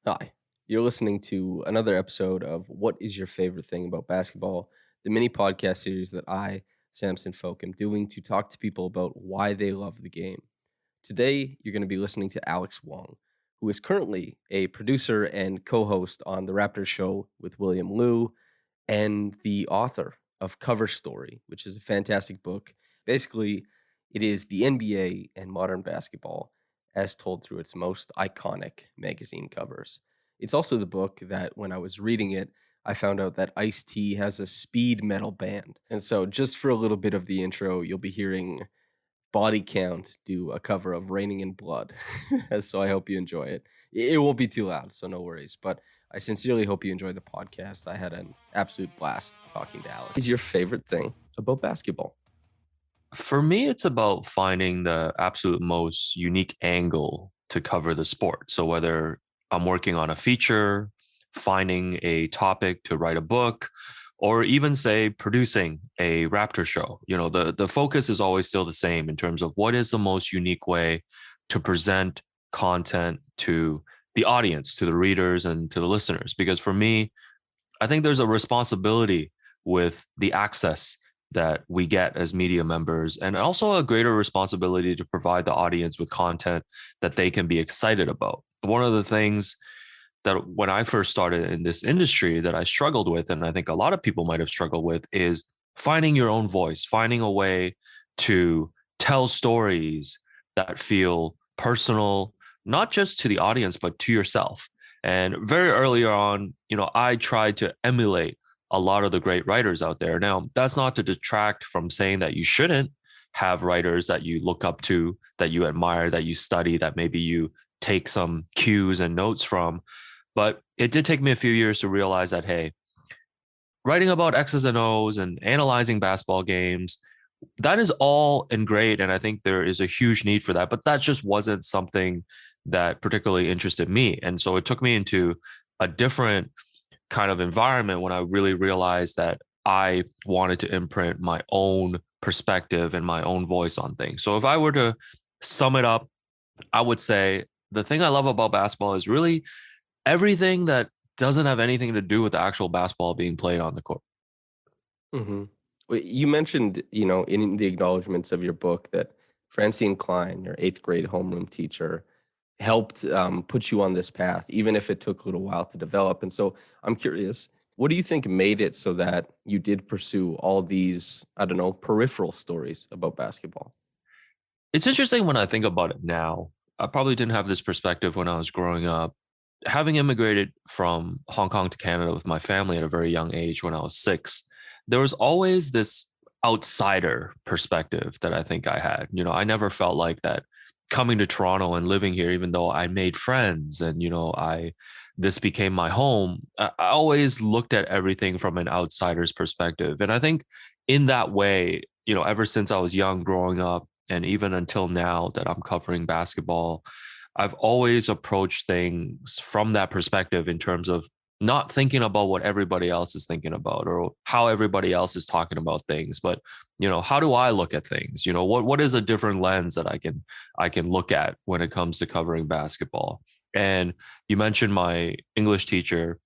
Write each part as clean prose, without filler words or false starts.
Hi, you're listening to another episode of What is Your Favorite Thing About Basketball, the mini podcast series that I, Samson Folk, am doing to talk to people about why they love the game. Today, you're going to be listening to Alex Wong, who is currently a producer and co host on The Raptors Show with William Liu and the author of Cover Story, which is a fantastic book. Basically, it is the NBA and modern basketball as told through its most iconic magazine covers. It's also the book that when I was reading it, I found out that Ice-T has a speed metal band. And so, just for a little bit of the intro, you'll be hearing Body Count do a cover of Raining in Blood. So I hope you enjoy it. It won't be too loud, so no worries. But I sincerely hope you enjoy the podcast. I had an absolute blast talking to Alex. What is your favorite thing about basketball? For me, it's about finding the absolute most unique angle to cover the sport. So whether I'm working on a feature, finding a topic to write a book, or even say producing a Raptor show, the focus is always still the same in terms of what is the most unique way to present content to the audience, to the readers, and to the listeners. Because for me, I think there's a responsibility with the access that we get as media members, and also a greater responsibility to provide the audience with content that they can be excited about. One of the things that when I first started in this industry that I struggled with, and I think a lot of people might have struggled with, is finding your own voice, finding a way to tell stories that feel personal, not just to the audience, but to yourself. And very early on, I tried to emulate a lot of the great writers out there. Now, that's not to detract from saying that you shouldn't have writers that you look up to, that you admire, that you study, that maybe you take some cues and notes from. But it did take me a few years to realize that, hey, writing about X's and O's and analyzing basketball games, that is all and great. And I think there is a huge need for that. But that just wasn't something that particularly interested me. And so it took me into a different kind of environment when I really realized that I wanted to imprint my own perspective and my own voice on things. So if I were to sum it up, I would say the thing I love about basketball is really everything that doesn't have anything to do with the actual basketball being played on the court. hmm You mentioned, in the acknowledgments of your book that Francine Klein, your eighth grade homeroom teacher, helped put you on this path, even if it took a little while to develop. And so I'm curious, what do you think made it so that you did pursue all these, I don't know, peripheral stories about basketball? It's interesting when I think about it now. I probably didn't have this perspective when I was growing up. Having immigrated from Hong Kong to Canada with my family at a very young age when I was 6, there was always this outsider perspective that I think I had. I never felt like that coming to Toronto and living here, even though I made friends and, this became my home. I always looked at everything from an outsider's perspective. And I think in that way, ever since I was young growing up, and even until now that I'm covering basketball, I've always approached things from that perspective in terms of not thinking about what everybody else is thinking about or how everybody else is talking about things, but how do I look at things? What is a different lens that I can look at when it comes to covering basketball? And you mentioned my English teacher,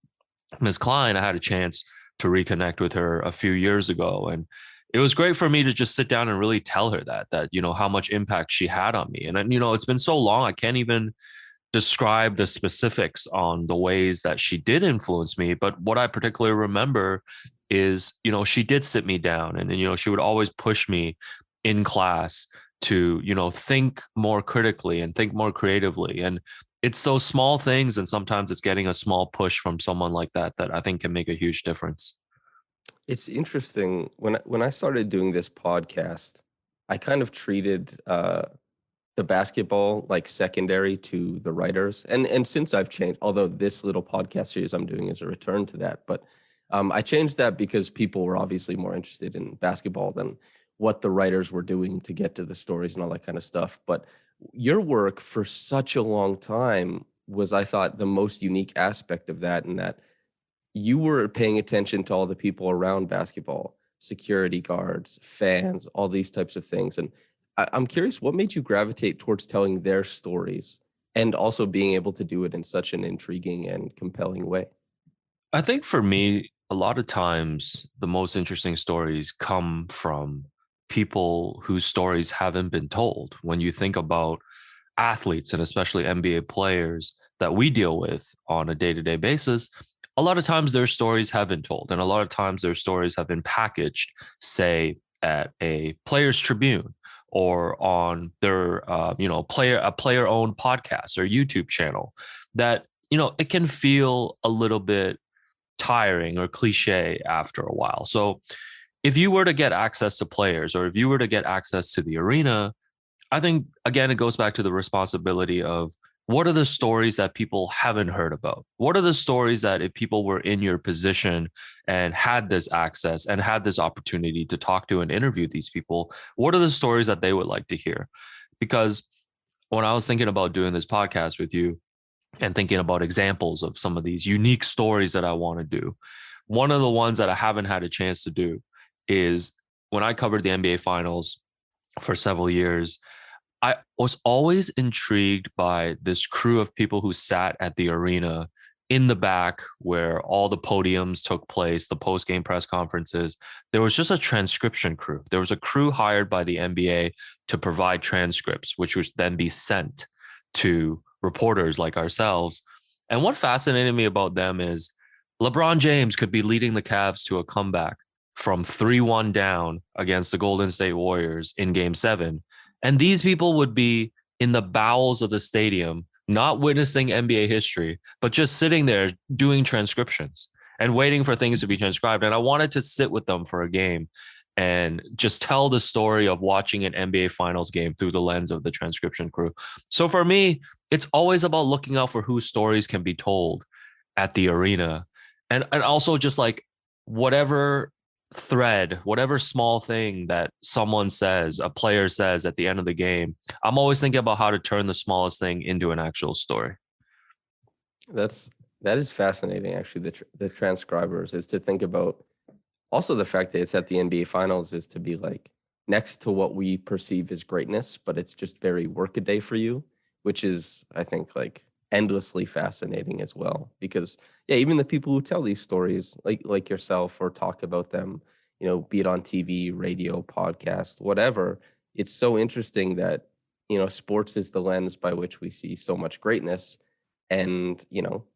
Ms. Klein. I had a chance to reconnect with her a few years ago, and it was great for me to just sit down and really tell her that how much impact she had on me. And then, it's been so long, I can't even describe the specifics on the ways that she did influence me. But what I particularly remember is, she did sit me down and, she would always push me in class to, think more critically and think more creatively. And it's those small things. And sometimes it's getting a small push from someone like that that I think can make a huge difference. It's interesting when I started doing this podcast, I kind of treated the basketball like secondary to the writers, and since I've changed, although this little podcast series I'm doing is a return to that, but I changed that because people were obviously more interested in basketball than what the writers were doing to get to the stories and all that kind of stuff. But your work for such a long time was, I thought, the most unique aspect of that, in that you were paying attention to all the people around basketball, security guards, fans, all these types of things. And I'm curious, what made you gravitate towards telling their stories and also being able to do it in such an intriguing and compelling way. I think for me, a lot of times the most interesting stories come from people whose stories haven't been told. When you think about athletes and especially NBA players that we deal with on a day to day basis, a lot of times their stories have been told. And a lot of times their stories have been packaged, say, at a player's tribune or on their, a player owned podcast or YouTube channel that, it can feel a little bit tiring or cliche after a while. So if you were to get access to players or if you were to get access to the arena, I think, again, it goes back to the responsibility of what are the stories that people haven't heard about? What are the stories that if people were in your position and had this access and had this opportunity to talk to and interview these people, what are the stories that they would like to hear? Because when I was thinking about doing this podcast with you, and thinking about examples of some of these unique stories that I want to do. One of the ones that I haven't had a chance to do is when I covered the NBA finals for several years, I was always intrigued by this crew of people who sat at the arena in the back where all the podiums took place, the post-game press conferences. There was just a transcription crew. There was a crew hired by the NBA to provide transcripts, which would then be sent to reporters like ourselves. And what fascinated me about them is LeBron James could be leading the Cavs to a comeback from 3-1 down against the Golden State Warriors in game 7. And these people would be in the bowels of the stadium, not witnessing NBA history, but just sitting there doing transcriptions and waiting for things to be transcribed. And I wanted to sit with them for a game and just tell the story of watching an NBA finals game through the lens of the transcription crew. So for me, it's always about looking out for whose stories can be told at the arena. And also just like whatever thread, whatever small thing that someone says, a player says at the end of the game, I'm always thinking about how to turn the smallest thing into an actual story. That is fascinating, actually. The transcribers is to think about. Also, the fact that it's at the NBA Finals is to be like next to what we perceive as greatness, but it's just very workaday for you, which is, I think, like endlessly fascinating as well. Because yeah, even the people who tell these stories, like yourself, or talk about them, be it on TV, radio, podcast, whatever, it's so interesting that sports is the lens by which we see so much greatness, and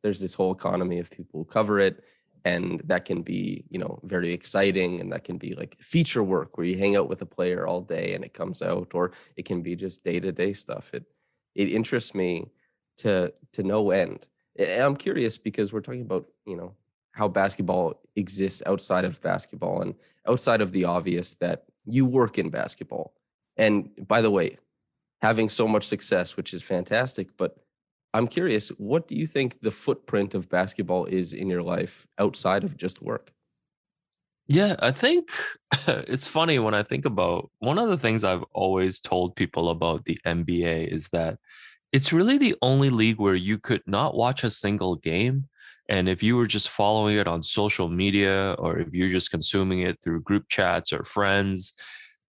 there's this whole economy of people who cover it, and that can be very exciting, and that can be like feature work where you hang out with a player all day and it comes out, or it can be just day-to-day stuff. It interests me to no end. And I'm curious because we're talking about how basketball exists outside of basketball and outside of the obvious that you work in basketball. And by the way, having so much success, which is fantastic, but I'm curious, what do you think the footprint of basketball is in your life outside of just work? Yeah, I think it's funny when I think about one of the things I've always told people about the NBA is that it's really the only league where you could not watch a single game. And if you were just following it on social media or if you're just consuming it through group chats or friends,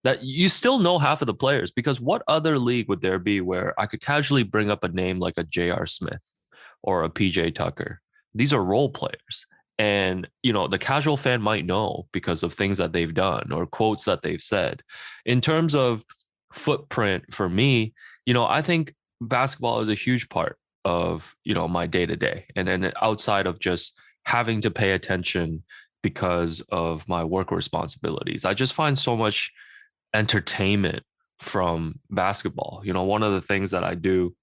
that you still know half of the players, because what other league would there be where I could casually bring up a name like a J.R. Smith or a PJ Tucker? These are role players. And, the casual fan might know because of things that they've done or quotes that they've said. In terms of footprint for me, I think basketball is a huge part of, my day to day. And then outside of just having to pay attention because of my work responsibilities, I just find so much entertainment from basketball. One of the things that I do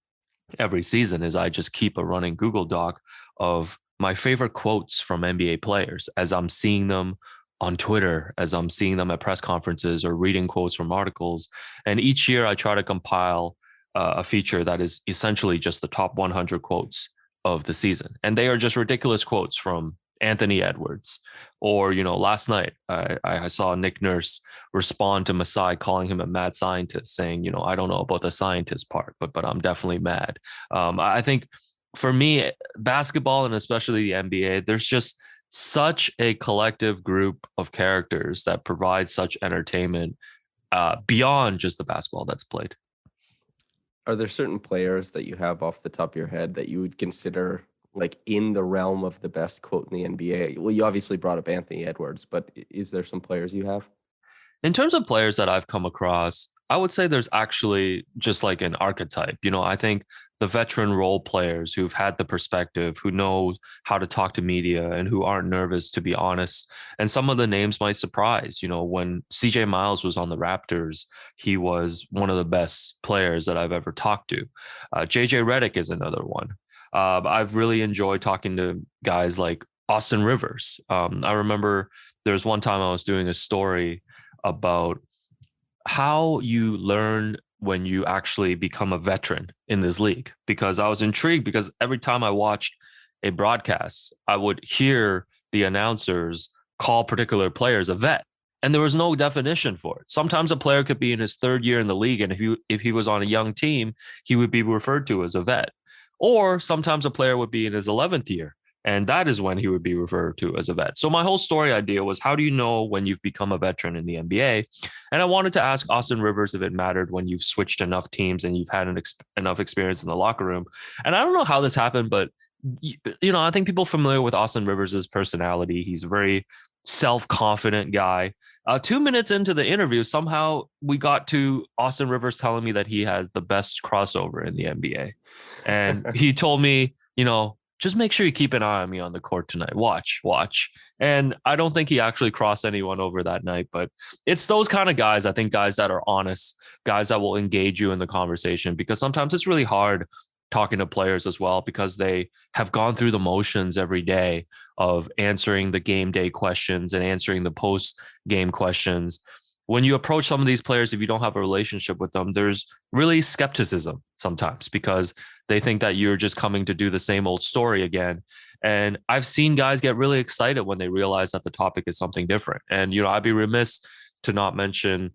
every season is I just keep a running Google Doc of my favorite quotes from NBA players as I'm seeing them on Twitter, as I'm seeing them at press conferences or reading quotes from articles. And each year I try to compile a feature that is essentially just the top 100 quotes of the season. And they are just ridiculous quotes from Anthony Edwards. Or, last night I saw Nick Nurse respond to Masai calling him a mad scientist, saying, I don't know about the scientist part, but I'm definitely mad. I think for me, basketball and especially the NBA, there's just such a collective group of characters that provide such entertainment beyond just the basketball that's played. Are there certain players that you have off the top of your head that you would consider like in the realm of the best quote in the NBA? Well, you obviously brought up Anthony Edwards, but is there some players you have? In terms of players that I've come across, I would say there's actually just like an archetype. I think the veteran role players who've had the perspective, who know how to talk to media and who aren't nervous, to be honest. And some of the names might surprise. When CJ Miles was on the Raptors, he was one of the best players that I've ever talked to. JJ Redick is another one. I've really enjoyed talking to guys like Austin Rivers. I remember there's one time I was doing a story about how you learn when you actually become a veteran in this league, because I was intrigued, because every time I watched a broadcast, I would hear the announcers call particular players a vet, and there was no definition for it. Sometimes a player could be in his third year in the league, and if he was on a young team, he would be referred to as a vet. Or sometimes a player would be in his 11th year, and that is when he would be referred to as a vet. So my whole story idea was, how do you know when you've become a veteran in the NBA? And I wanted to ask Austin Rivers if it mattered when you've switched enough teams and you've had enough experience in the locker room. And I don't know how this happened, but I think people familiar with Austin Rivers' personality. He's a very self-confident guy. 2 minutes into the interview, somehow we got to Austin Rivers telling me that he had the best crossover in the NBA. And he told me, just make sure you keep an eye on me on the court tonight. Watch. And I don't think he actually crossed anyone over that night, but it's those kind of guys. I think guys that are honest, guys that will engage you in the conversation, because sometimes it's really hard talking to players as well, because they have gone through the motions every day of answering the game day questions and answering the post game questions. When you approach some of these players, if you don't have a relationship with them, there's really skepticism sometimes, because they think that you're just coming to do the same old story again. And I've seen guys get really excited when they realize that the topic is something different. And, I'd be remiss to not mention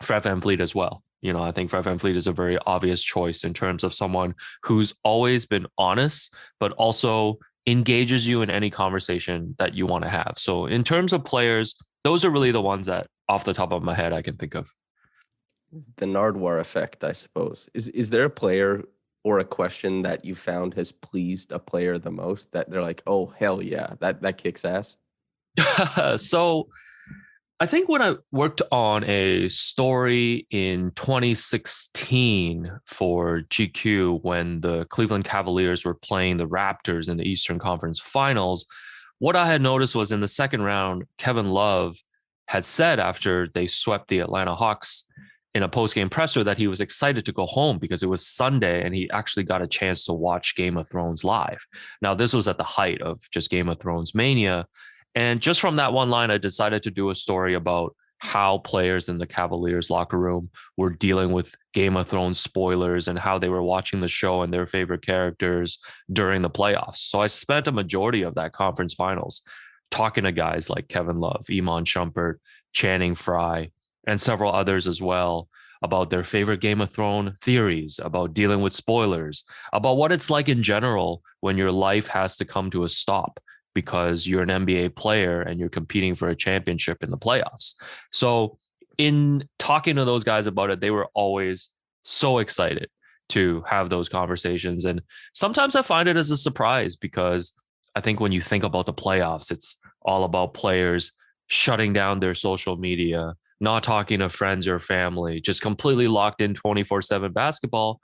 Fred VanVleet as well. I think Fred VanVleet is a very obvious choice in terms of someone who's always been honest, but also engages you in any conversation that you want to have. So in terms of players, those are really the ones that off the top of my head I can think of. The Thenard War Effect, I suppose. Is there a player or a question that you found has pleased a player the most, that they're like, oh, hell yeah, that kicks ass? So I think when I worked on a story in 2016 for GQ, when the Cleveland Cavaliers were playing the Raptors in the Eastern Conference Finals, what I had noticed was in the second round, Kevin Love had said after they swept the Atlanta Hawks in a post-game presser that he was excited to go home because it was Sunday and he actually got a chance to watch Game of Thrones live. Now, this was at the height of just Game of Thrones mania. And just from that one line, I decided to do a story about how players in the Cavaliers locker room were dealing with Game of Thrones spoilers and how they were watching the show and their favorite characters during the playoffs. So I spent a majority of that conference finals talking to guys like Kevin Love, Iman Shumpert, Channing Frye, and several others as well, about their favorite Game of Thrones theories, about dealing with spoilers, about what it's like in general when your life has to come to a stop because you're an NBA player and you're competing for a championship in the playoffs. So in talking to those guys about it, they were always so excited to have those conversations. And sometimes I find it as a surprise, because I think when you think about the playoffs, it's all about players shutting down their social media, not talking to friends or family, just completely locked in 24/7 basketball.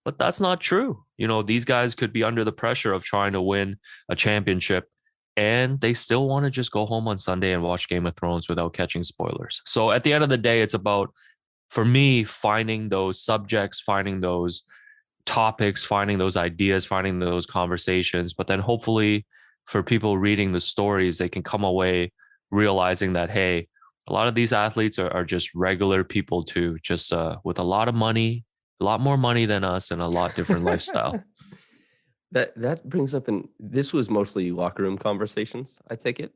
But that's not true. These guys could be under the pressure of trying to win a championship, and they still want to just go home on Sunday and watch Game of Thrones without catching spoilers. So at the end of the day, it's about, for me, finding those subjects, finding those topics, finding those ideas, finding those conversations. But then hopefully for people reading the stories, they can come away realizing that, hey, a lot of these athletes are just regular people too, just with a lot of money, a lot more money than us, and a lot different lifestyle. That brings up, and this was mostly locker room conversations, I take it?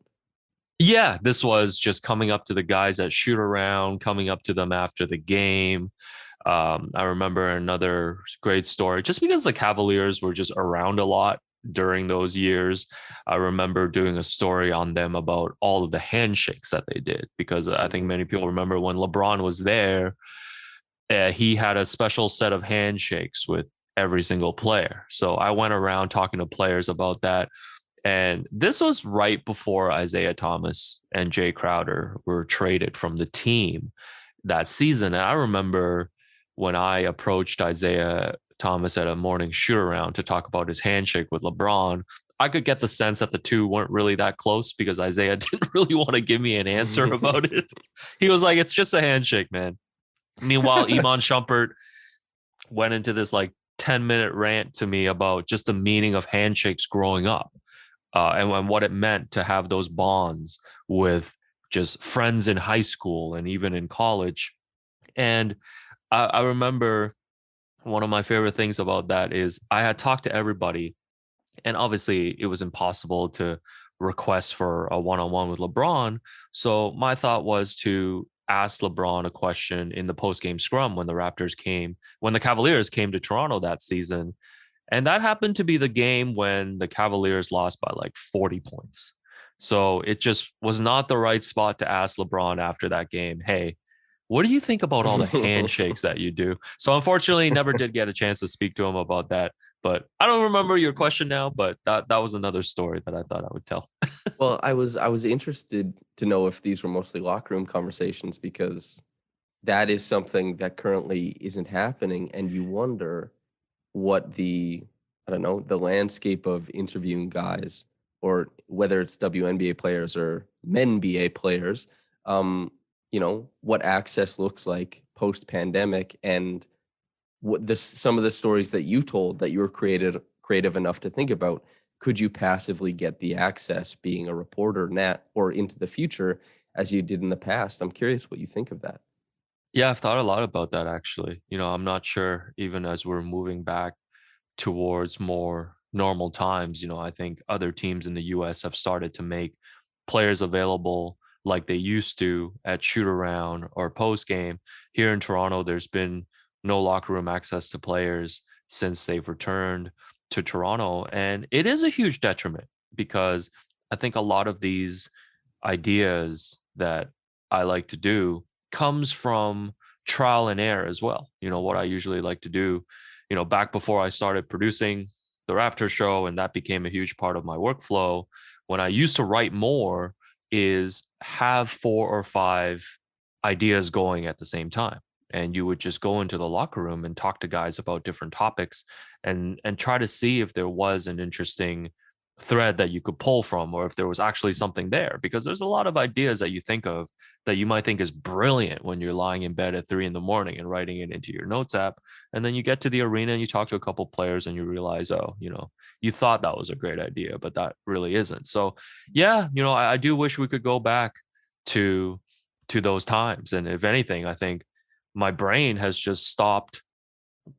Yeah, this was just coming up to the guys that shoot around, coming up to them after the game. I remember another great story, just because the Cavaliers were just around a lot during those years. I remember doing a story on them about all of the handshakes that they did, because I think many people remember when LeBron was there, he had a special set of handshakes with every single player. So I went around talking to players about that. And this was right before Isaiah Thomas and Jay Crowder were traded from the team that season. And I remember when I approached Isaiah Thomas at a morning shoot around to talk about his handshake with LeBron, I could get the sense that the two weren't really that close because Isaiah didn't really want to give me an answer about it. He was like, it's just a handshake, man. Meanwhile, Iman Shumpert went into this like 10-minute rant to me about just the meaning of handshakes growing up, and what it meant to have those bonds with just friends in high school and even in college. And I remember one of my favorite things about that is I had talked to everybody, and obviously it was impossible to request for a one-on-one with LeBron. So my thought was to ask LeBron a question in the post-game scrum when the Cavaliers came to Toronto that season. And that happened to be the game when the Cavaliers lost by like 40 points. So it just was not the right spot to ask LeBron after that game, hey, what do you think about all the handshakes that you do? So unfortunately, never did get a chance to speak to him about that. But I don't remember your question now, but that was another story that I thought I would tell. Well, I was interested to know if these were mostly locker room conversations, because that is something that currently isn't happening, and you wonder what I don't know, the landscape of interviewing guys, or whether it's WNBA players or men BA players, what access looks like post pandemic, and what some of the stories that you told that you were creative enough to think about. Could you passively get the access being a reporter now or into the future as you did in the past? I'm curious what you think of that. Yeah, I've thought a lot about that actually. I'm not sure, even as we're moving back towards more normal times. I think other teams in the US have started to make players available like they used to at shoot around or post game. Here in Toronto, there's been no locker room access to players since they've returned to Toronto. And it is a huge detriment because I think a lot of these ideas that I like to do comes from trial and error as well. What I usually like to do, back before I started producing the Raptor show, and that became a huge part of my workflow. When I used to write more, is have 4 or 5 ideas going at the same time. And you would just go into the locker room and talk to guys about different topics and try to see if there was an interesting thread that you could pull from, or if there was actually something there, because there's a lot of ideas that you think of that you might think is brilliant when you're lying in bed at 3 a.m. and writing it into your notes app, and then you get to the arena and you talk to a couple players and you realize, oh, you thought that was a great idea, but that really isn't. So yeah, I do wish we could go back to those times. And if anything, I think my brain has just stopped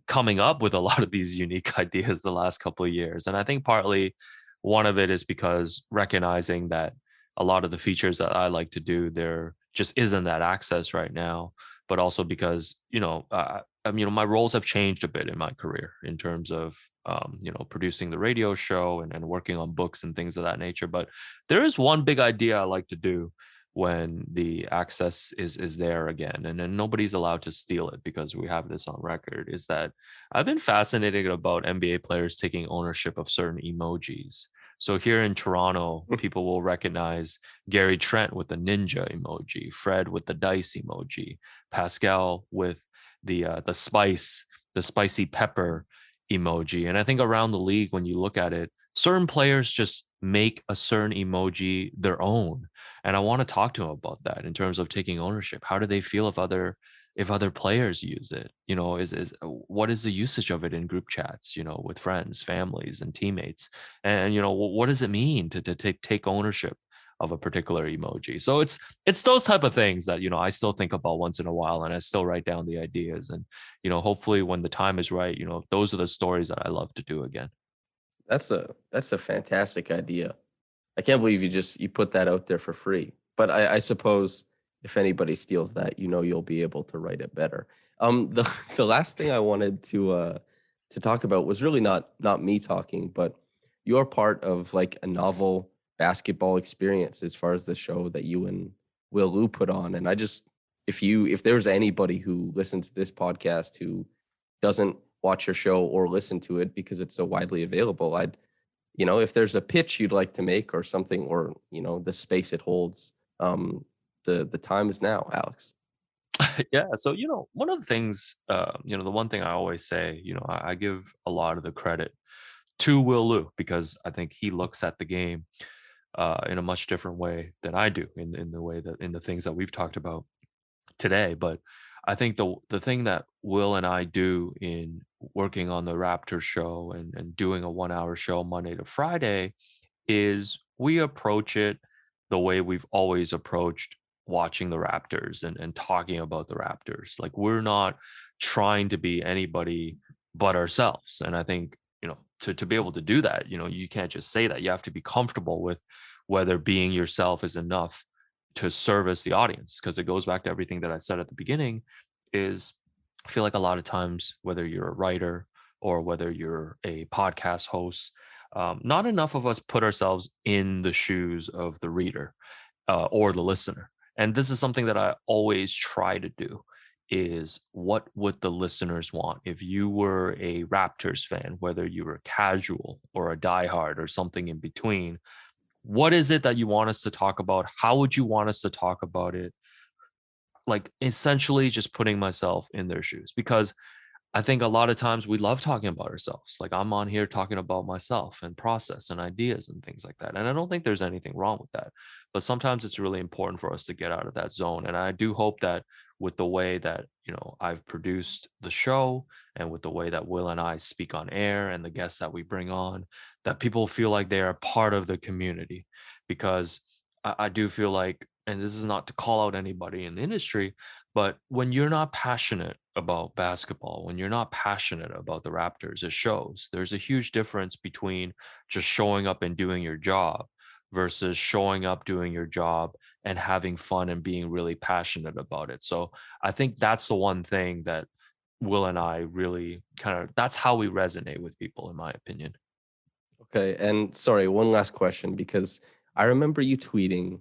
coming up with a lot of these unique ideas the last couple of years. And I think partly one of it is because recognizing that a lot of the features that I like to do, there just isn't that access right now. But also because, my roles have changed a bit in my career in terms of, producing the radio show and working on books and things of that nature. But there is one big idea I like to do when the access is there again, and then nobody's allowed to steal it because we have this on record, is that I've been fascinated about NBA players taking ownership of certain emojis. So here in Toronto, people will recognize Gary Trent with the ninja emoji, Fred with the dice emoji, Pascal with the spicy pepper emoji. And I think around the league, when you look at it, certain players just make a certain emoji their own. And I want to talk to them about that in terms of taking ownership. How do they feel if other players use it? Is what is the usage of it in group chats, with friends, families, and teammates? And what does it mean to take ownership of a particular emoji? So it's those type of things that I still think about once in a while, and I still write down the ideas. And hopefully when the time is right, those are the stories that I love to do again. That's a fantastic idea. I can't believe you put that out there for free. But I suppose if anybody steals that, you'll be able to write it better. The the last thing I wanted to talk about was really not me talking, but you're part of like a novel basketball experience as far as the show that you and Will Lou put on, and I just if there's anybody who listens to this podcast who doesn't watch your show or listen to it because it's so widely available, I'd, if there's a pitch you'd like to make or something, or the space it holds, the time is now, Alex. Yeah. So, one of the things, the one thing I always say, I give a lot of the credit to Will Liu because I think he looks at the game in a much different way than I do in the way that in the things that we've talked about today. But I think the thing that Will and I do in working on the Raptors show and doing a 1 hour show Monday to Friday is we approach it the way we've always approached watching the Raptors and talking about the Raptors. Like we're not trying to be anybody but ourselves. And I think, to be able to do that, you can't just say that. You have to be comfortable with whether being yourself is enough to service the audience. Because it goes back to everything that I said at the beginning is I feel like a lot of times, whether you're a writer or whether you're a podcast host, not enough of us put ourselves in the shoes of the reader or the listener. And this is something that I always try to do is what would the listeners want? If you were a Raptors fan, whether you were casual or a diehard or something in between, what is it that you want us to talk about? How would you want us to talk about it? Like essentially just putting myself in their shoes because I think a lot of times we love talking about ourselves. Like I'm on here talking about myself and process and ideas and things like that. And I don't think there's anything wrong with that. But sometimes it's really important for us to get out of that zone. And I do hope that with the way that, I've produced the show and with the way that Will and I speak on air and the guests that we bring on, that people feel like they are part of the community. Because I do feel like, and this is not to call out anybody in the industry, but when you're not passionate about basketball, when you're not passionate about the Raptors, it shows. There's a huge difference between just showing up and doing your job versus showing up, doing your job, and having fun and being really passionate about it. So I think that's the one thing that Will and I really that's how we resonate with people, in my opinion. Okay, and sorry, one last question because I remember you tweeting.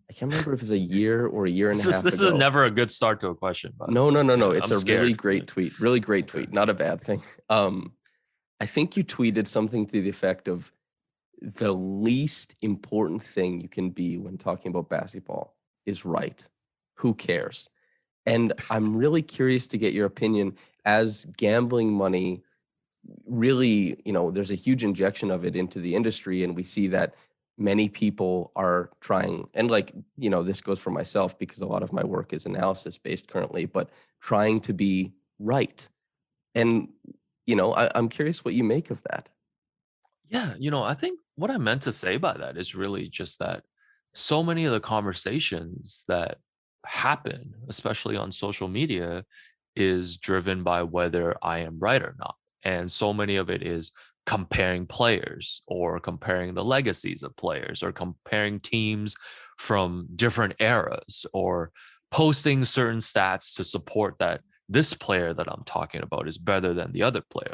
I can't remember if it was a year or a year and a half This is ago. never a good start to a question, by the No, way. no, no, no. Yeah, It's I'm a really scared. great tweet. Really great Okay. tweet. Not a bad thing. I think you tweeted something to the effect of the least important thing you can be when talking about basketball is right. Who cares? And I'm really curious to get your opinion as gambling money really, there's a huge injection of it into the industry. And we see that many people are trying, and this goes for myself because a lot of my work is analysis based currently, but trying to be right. And, I'm curious what you make of that. Yeah, I think what I meant to say by that is really just that so many of the conversations that happen, especially on social media, is driven by whether I am right or not. And so many of it is comparing players or comparing the legacies of players or comparing teams from different eras or posting certain stats to support that this player that I'm talking about is better than the other player.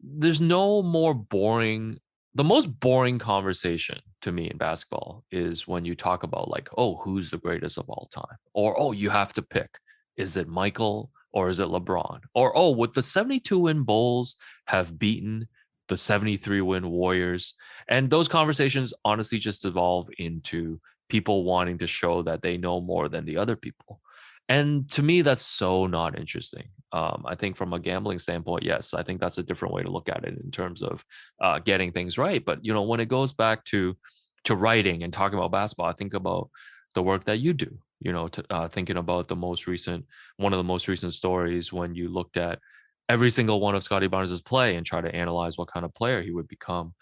There's no more boring. The most boring conversation to me in basketball is when you talk about like, oh, who's the greatest of all time? Or, oh, you have to pick. Is it Michael or is it LeBron? Or, oh, would the 72 win Bulls have beaten the 73 win Warriors? And those conversations honestly just evolve into people wanting to show that they know more than the other people. And to me, that's so not interesting. I think from a gambling standpoint, yes, I think that's a different way to look at it in terms of getting things right. But when it goes back to writing and talking about basketball, I think about the work that you do. Thinking about one of the most recent stories when you looked at every single one of Scottie Barnes's play and try to analyze what kind of player he would become.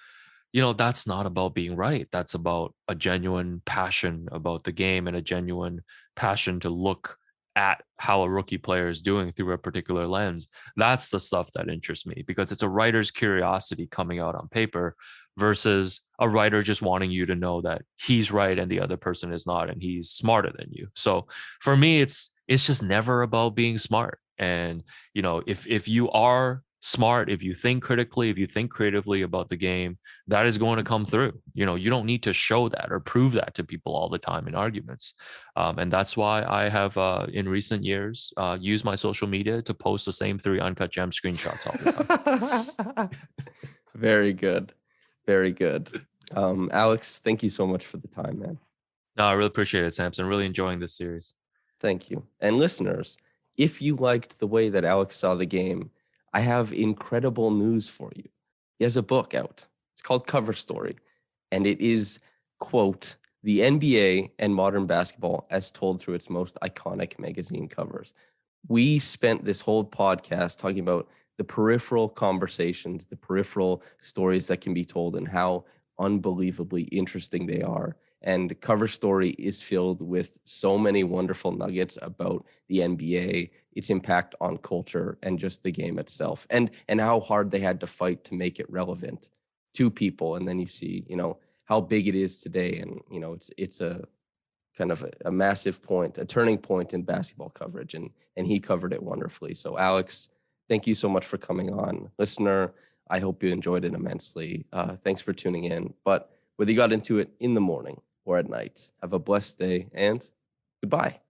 That's not about being right. That's about a genuine passion about the game and a genuine passion to look at how a rookie player is doing through a particular lens. That's the stuff that interests me because it's a writer's curiosity coming out on paper versus a writer just wanting you to know that he's right and the other person is not and he's smarter than you. So for me it's just never about being smart. And if you are smart, if you think critically, if you think creatively about the game, that is going to come through. You don't need to show that or prove that to people all the time in arguments. And that's why I have, in recent years, used my social media to post the same 3 uncut gem screenshots all the time. Very good. Very good. Alex, thank you so much for the time, man. No, I really appreciate it, Samson. Really enjoying this series. Thank you. And listeners, if you liked the way that Alex saw the game, I have incredible news for you. He has a book out. It's called Cover Story, and it is, quote, the NBA and modern basketball as told through its most iconic magazine covers. We spent this whole podcast talking about the peripheral conversations, the peripheral stories that can be told, and how unbelievably interesting they are. And Cover Story is filled with so many wonderful nuggets about the NBA, its impact on culture, and just the game itself, and how hard they had to fight to make it relevant to people. And then you see, how big it is today, and it's a kind of a massive point, a turning point in basketball coverage, and he covered it wonderfully. So Alex, thank you so much for coming on. Listener, I hope you enjoyed it immensely. Thanks for tuning in. But whether you got into it in the morning or at night, have a blessed day, and goodbye.